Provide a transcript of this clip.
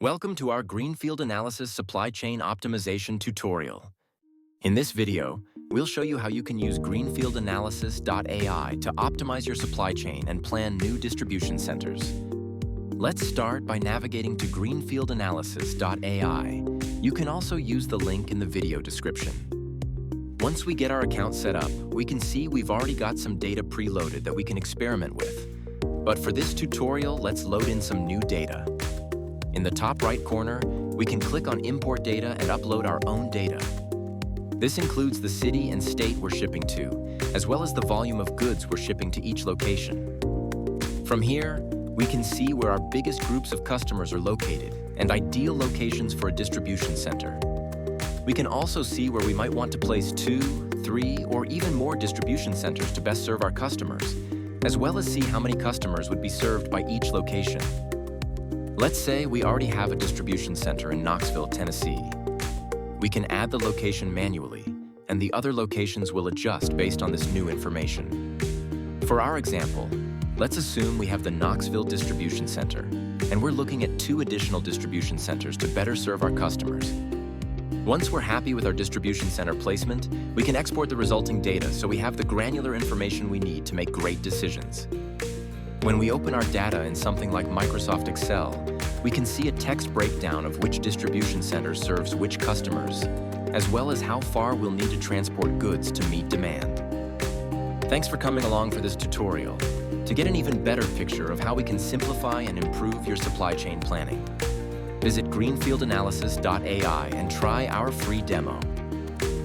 Welcome to our Greenfield Analysis Supply Chain Optimization tutorial. In this video, we'll show you how you can use GreenfieldAnalysis.ai to optimize your supply chain and plan new distribution centers. Let's start by navigating to GreenfieldAnalysis.ai. You can also use the link in the video description. Once we get our account set up, we can see we've already got some data preloaded that we can experiment with. But for this tutorial, let's load in some new data. In the top right corner, we can click on Import Data and upload our own data. This includes the city and state we're shipping to, as well as the volume of goods we're shipping to each location. From here, we can see where our biggest groups of customers are located and ideal locations for a distribution center. We can also see where we might want to place 2, 3, or even more distribution centers to best serve our customers, as well as see how many customers would be served by each location. Let's say we already have a distribution center in Knoxville, Tennessee. We can add the location manually, and the other locations will adjust based on this new information. For our example, let's assume we have the Knoxville distribution center, and we're looking at 2 additional distribution centers to better serve our customers. Once we're happy with our distribution center placement, we can export the resulting data so we have the granular information we need to make great decisions. When we open our data in something like Microsoft Excel, we can see a text breakdown of which distribution center serves which customers, as well as how far we'll need to transport goods to meet demand. Thanks for coming along for this tutorial. To get an even better picture of how we can simplify and improve your supply chain planning, visit GreenfieldAnalysis.ai and try our free demo.